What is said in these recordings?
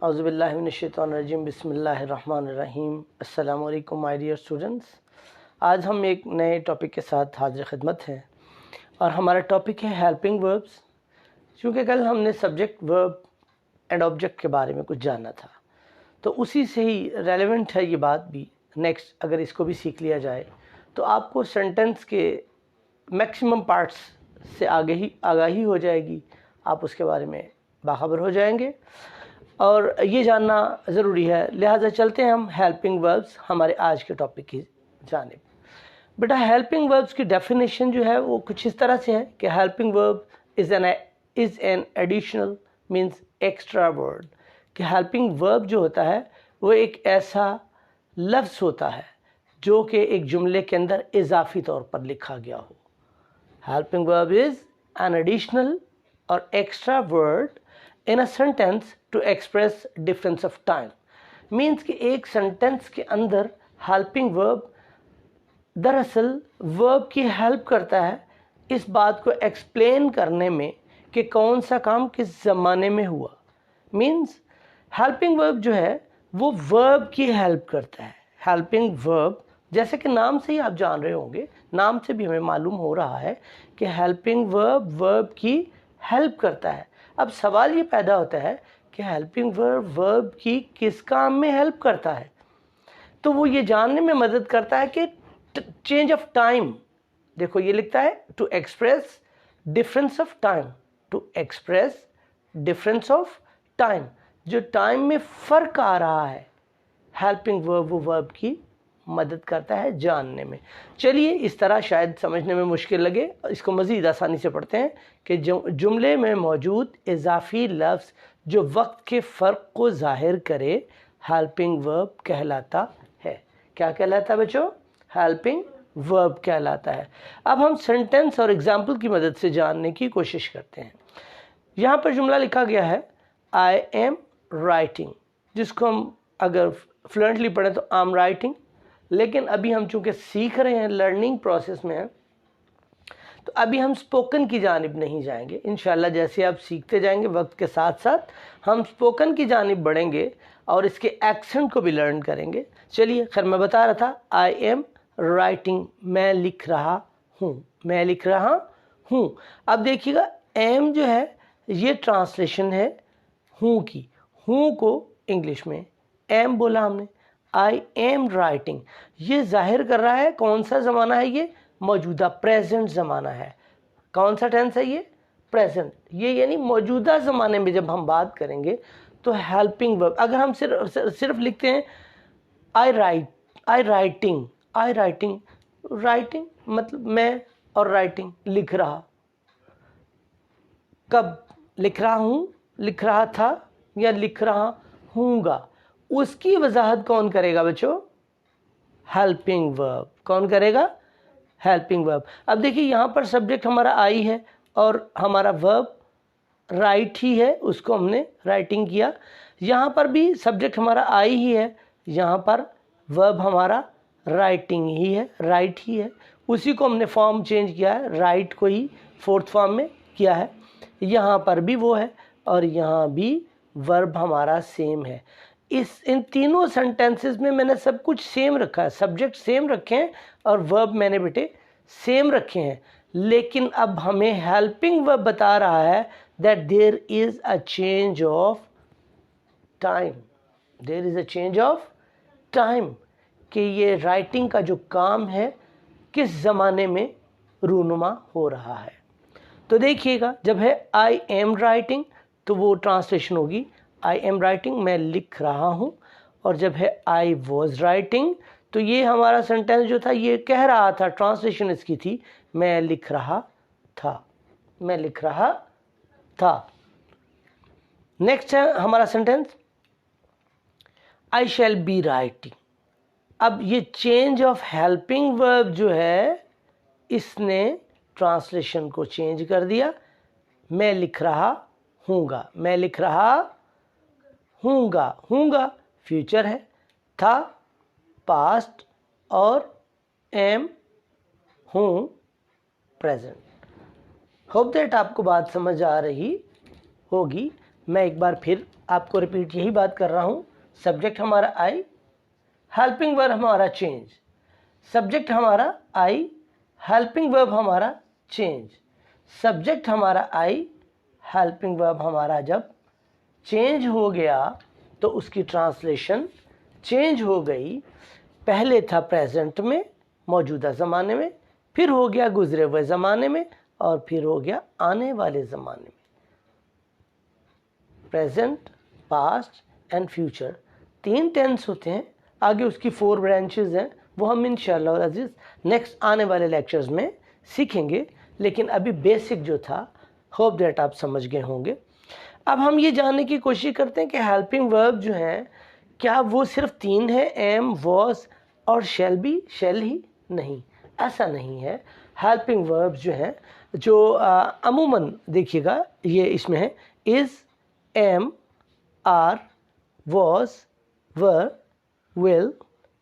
औज़ुबिल्लाहि मिनश्शैतानिर्रजीम बिस्मिल्लाहिर्रहमानिर्रहीम। अस्सलामु अलैकुम माय डियर स्टूडेंट्स। आज हम एक नए टॉपिक के साथ हाज़िर खिदमत हैं और हमारा टॉपिक है हेल्पिंग वर्ब्स। क्योंकि कल हमने सब्जेक्ट, वर्ब एंड ऑब्जेक्ट के बारे में कुछ जाना था, तो उसी से ही रेलेवेंट है ये बात भी। नेक्स्ट अगर इसको भी सीख लिया जाए तो आपको सेंटेंस के मैक्सिमम पार्ट्स से आगाही हो जाएगी, आप उसके बारे में बाखबर हो जाएंगे और ये जानना ज़रूरी है। लिहाजा चलते हैं हम हेल्पिंग वर्ब्स, हमारे आज के टॉपिक की जानिब। बेटा, हेल्पिंग वर्ब्स की डेफिनेशन जो है वो कुछ इस तरह से है कि helping verb is an additional means extra word. कि हेल्पिंग वर्ब जो होता है वो एक ऐसा लफ्ज़ होता है जो कि एक जुमले के अंदर इजाफी तौर पर लिखा गया हो। Helping verb is an additional और extra word in a sentence to express difference of time. Means कि एक सेंटेंस के अंदर हेल्पिंग वर्ब दरअसल वर्ब की हेल्प करता है इस बात को एक्सप्लेन करने में कि कौन सा काम किस ज़माने में हुआ। मीन्स हेल्पिंग वर्ब जो है वो वर्ब की हेल्प करता है। हेल्पिंग वर्ब जैसे कि नाम से ही आप जान रहे होंगे, नाम से भी हमें मालूम हो रहा है कि हेल्पिंग वर्ब की हेल्प करता है। अब सवाल ये पैदा होता है कि हेल्पिंग वर्ब की किस काम में हेल्प करता है। तो वो ये जानने में मदद करता है कि चेंज ऑफ टाइम, देखो ये लिखता है to express difference of time, to express difference of time, जो टाइम में फ़र्क आ रहा है हेल्पिंग वर्ब वो वर्ब की मदद करता है जानने में। चलिए, इस तरह शायद समझने में मुश्किल लगे, इसको मज़ीद आसानी से पढ़ते हैं कि जुमले में मौजूद इजाफी लफ्ज़ जो वक्त के फ़र्क को ज़ाहिर करे हेल्पिंग वर्ब कहलाता है। क्या कहलाता है बच्चों? हेल्पिंग वर्ब कहलाता है। अब हम सेंटेंस और एग्जाम्पल की मदद से जानने की कोशिश करते हैं। यहाँ पर जुमला लिखा गया है आई एम राइटिंग, जिसको हम अगर फ्लुएंटली पढ़ें तो आई एम राइटिंग। लेकिन अभी हम चूँकि सीख रहे हैं, लर्निंग प्रोसेस में हैं, तो अभी हम स्पोकन की जानिब नहीं जाएंगे। इंशाल्लाह जैसे आप सीखते जाएंगे वक्त के साथ साथ हम स्पोकन की जानिब बढ़ेंगे और इसके एक्सेंट को भी लर्न करेंगे। चलिए, खैर मैं बता रहा था आई एम राइटिंग, मैं लिख रहा हूँ, मैं लिख रहा हूँ। अब देखिएगा एम जो है ये ट्रांसलेशन है हूँ की। हूँ को इंग्लिश में एम बोला हमने, आई एम राइटिंग। ये जाहिर कर रहा है कौन सा ज़माना है, ये मौजूदा प्रेजेंट ज़माना है। कौन सा टेंस है ये? प्रेजेंट। ये यानी मौजूदा ज़माने में जब हम बात करेंगे तो हेल्पिंग वर्ब, अगर हम सिर्फ लिखते हैं I write, I writing, I writing, writing मतलब मैं, और राइटिंग लिख रहा। कब लिख रहा हूँ, लिख रहा था या लिख रहा हूँगा, उसकी वजाहत कौन करेगा बच्चों? Helping verb. कौन करेगा? Helping verb. अब देखिए यहाँ पर सब्जेक्ट हमारा आई है और हमारा वर्ब राइट ही है, उसको हमने राइटिंग किया। यहाँ पर भी सब्जेक्ट हमारा आई ही है, यहाँ पर वर्ब हमारा राइटिंग ही है, राइट ही है। उसी को हमने फॉर्म चेंज किया है, राइट को ही फोर्थ फॉर्म में किया है। यहाँ पर भी वो है और यहाँ भी वर्ब हमारा सेम है। इन तीनों सेंटेंसेस में मैंने सब कुछ सेम रखा है, सब्जेक्ट सेम रखे हैं और वर्ब मैंने बेटे सेम रखे हैं। लेकिन अब हमें हेल्पिंग वर्ब बता रहा है that there is a change of time, there is a change of time, कि ये राइटिंग का जो काम है किस ज़माने में रूनुमा हो रहा है। तो देखिएगा, जब है आई एम राइटिंग तो वो ट्रांसलेशन होगी आई एम राइटिंग, मैं लिख रहा हूँ। और जब है आई वॉज राइटिंग तो ये हमारा सेंटेंस जो था ये कह रहा था, ट्रांसलेशन इसकी थी मैं लिख रहा था, मैं लिख रहा था। नेक्स्ट है हमारा sentence I shall be writing. अब ये चेंज ऑफ हेल्पिंग वर्ब जो है इसने ट्रांसलेशन को चेंज कर दिया। मैं लिख रहा हूँगा, मैं लिख रहा हूँगा, हूँगा फ्यूचर है, था पास्ट और एम हूँ प्रेजेंट। होप दैट आपको बात समझ आ रही होगी। मैं एक बार फिर आपको रिपीट यही बात कर रहा हूँ, सब्जेक्ट हमारा आई, हेल्पिंग वर्ब हमारा चेंज, सब्जेक्ट हमारा आई, हेल्पिंग वर्ब हमारा चेंज, सब्जेक्ट हमारा आई, हेल्पिंग वर्ब हमारा जब चेंज हो गया तो उसकी ट्रांसलेशन चेंज हो गई। पहले था प्रेजेंट में, मौजूदा ज़माने में, फिर हो गया गुजरे हुए ज़माने में, और फिर हो गया आने वाले ज़माने में। Present, past and future 3 tense होते हैं। आगे उसकी 4 ब्रांचेस हैं, वो हम इंशाअल्लाह अज़ीज़ नेक्स्ट आने वाले लेक्चर्स में सीखेंगे। लेकिन अभी बेसिक जो था, होप दैट आप समझ गए होंगे। अब हम ये जानने की कोशिश करते हैं कि हेल्पिंग वर्ब जो हैं क्या वो सिर्फ 3 है, एम, वॉज और शैल भी, शैल ही? नहीं, ऐसा नहीं है। हेल्पिंग वर्ब जो हैं जो अमूमन देखिएगा ये इसमें है is, am, are, was, were, will,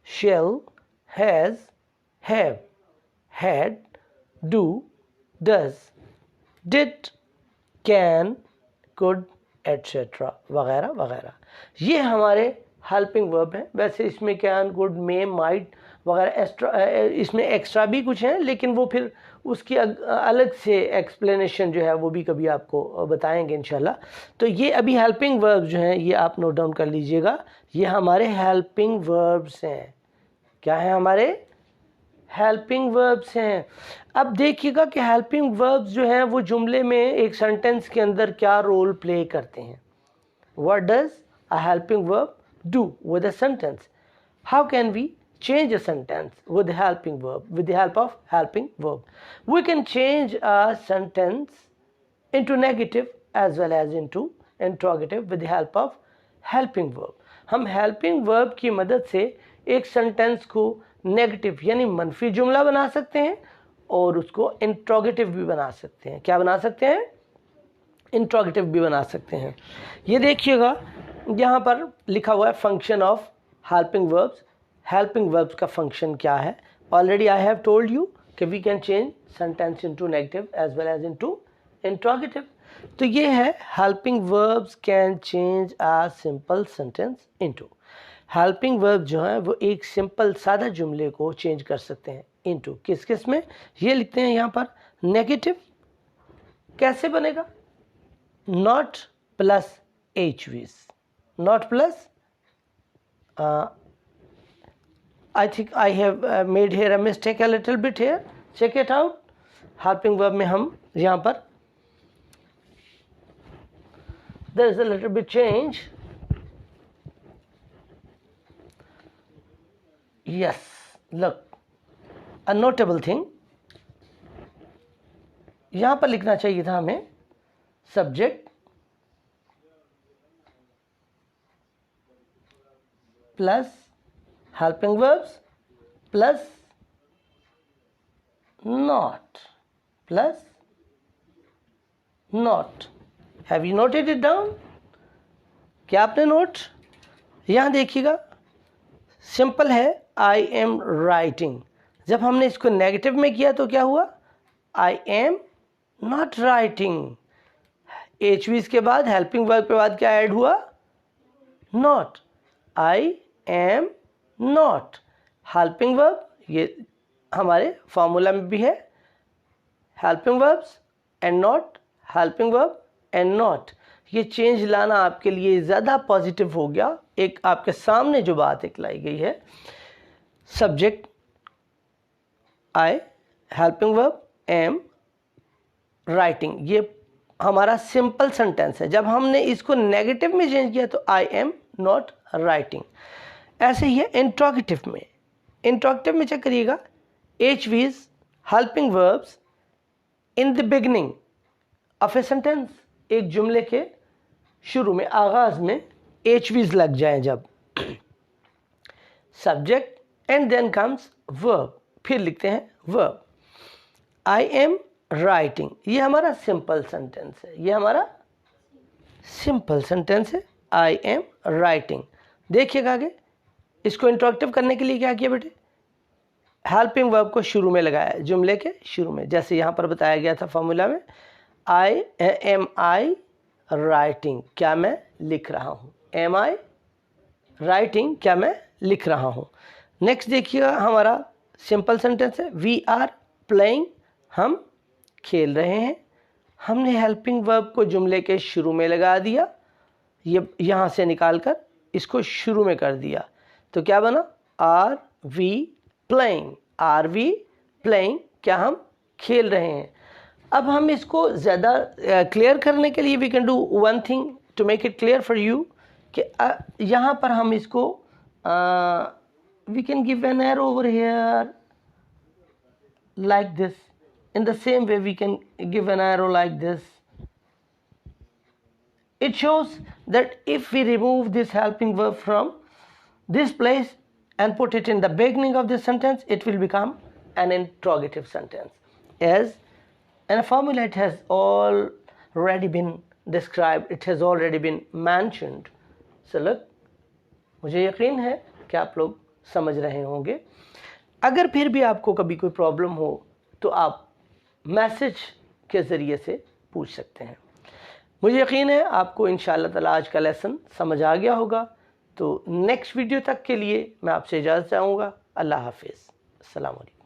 shall, has, have, had, do, does, did, can, could, etcetera वगैरह वगैरह। ये हमारे हेल्पिंग वर्ब हैं। वैसे इसमें कैन, कुड, मे, माइट वगैरह इसमें एक्स्ट्रा भी कुछ हैं, लेकिन वो फिर उसकी अलग से एक्सप्लेनेशन जो है वो भी कभी आपको बताएंगे इंशाल्लाह। तो ये अभी हेल्पिंग वर्ब जो हैं ये आप नोट डाउन कर लीजिएगा, ये हमारे हेल्पिंग वर्ब्स हैं। क्या है? हमारे हेल्पिंग वर्ब्स हैं। अब देखिएगा कि हेल्पिंग वर्ब्स जो हैं वो जुमले में एक सेंटेंस के अंदर क्या रोल प्ले करते हैं। What does a helping verb do with a sentence? How can we change a sentence with the helping verb, with the help of helping verb? We can change a sentence into negative as well as into interrogative with the help of helping verb. हम helping verb की मदद से एक sentence को negative यानी मनफी जुमला बना सकते हैं और उसको इंट्रोगेटिव भी बना सकते हैं। क्या बना सकते हैं? इंट्रोगेटिव भी बना सकते हैं। ये देखिएगा यहाँ पर लिखा हुआ है function of helping verbs. Helping verbs का फंक्शन क्या है? Already I have told you कि we can change sentence into negative as well as into interrogative. तो ये है helping verbs can change a simple sentence into. Helping verb जो है वो एक सिंपल सादा जुमले को चेंज कर सकते हैं इनटू किस किस में? ये लिखते हैं यहाँ पर नेगेटिव। कैसे बनेगा? Not plus HVs, not plus I think I have made here a mistake a little bit here. Check it out. Helping verb में हम यहाँ पर there is a little bit change. Yes, look, a notable thing. यहाँ पर लिखना चाहिए था हमें subject plus helping verbs plus not plus not. Have you noted it down? क्या आपने नोट? यहाँ देखिएगा सिंपल है आई एम राइटिंग। जब हमने इसको नेगेटिव में किया तो क्या हुआ? I am not writing. HVs के बाद हेल्पिंग वर्ब के बाद क्या ऐड हुआ? Not. I am not. Helping verb ये हमारे फॉर्मूला में भी है, helping verbs and not, helping verb and not. ये चेंज लाना आपके लिए ज़्यादा पॉजिटिव हो गया। एक आपके सामने जो बात एक लाई गई है, subject I, helping verb am, writing, ये हमारा सिंपल सेंटेंस है। जब हमने इसको नेगेटिव में चेंज किया तो आई एम नॉट राइटिंग। ऐसे ही है इंट्रोगेटिव में। इंट्रोगेटिव में चेक करिएगा HVs, helping verbs in the beginning of a sentence. एक जुमले के शुरू में, आगाज में HVs लग जाएं जब, subject and then comes verb, फिर लिखते हैं वर्ब। आई एम राइटिंग, ये हमारा सिंपल सेंटेंस है, ये हमारा सिंपल सेंटेंस है। I am writing. देखिएगा आगे इसको इंट्रोगेटिव करने के लिए क्या किया बेटे? हेल्पिंग वर्ब को शुरू में लगाया, जुमले के शुरू में, जैसे यहाँ पर बताया गया था फॉर्मूला में। आई एम आई राइटिंग, क्या मैं लिख रहा हूँ। एम आई राइटिंग, क्या मैं लिख रहा हूँ। नेक्स्ट देखिएगा हमारा सिंपल सेंटेंस है वी आर प्लेइंग, हम खेल रहे हैं। हमने हेल्पिंग वर्ब को जुमले के शुरू में लगा दिया, ये यहाँ से निकाल कर इसको शुरू में कर दिया, तो क्या बना are we playing. Are we playing, क्या हम खेल रहे हैं। अब हम इसको ज़्यादा क्लियर करने के लिए we can do one thing to make it clear for you कि यहाँ पर हम इसको we can give an arrow over here like this. In the same way we can give an arrow like this. It shows that if we remove this helping verb from this place and put it in the beginning of this sentence, it will become an interrogative sentence. As in a formula, it has already been described, it has already been mentioned. So look, मुझे यकीन है कि आप लोग समझ रहे होंगे। अगर फिर भी आपको कभी कोई प्रॉब्लम हो तो आप मैसेज के ज़रिए से पूछ सकते हैं। मुझे यकीन है आपको इंशाअल्लाह ताला आज का लेसन समझ आ गया होगा। तो नेक्स्ट वीडियो तक के लिए मैं आपसे इजाज़त चाहूँगा। अल्लाह हाफिज़। अस्सलाम वालेकुम।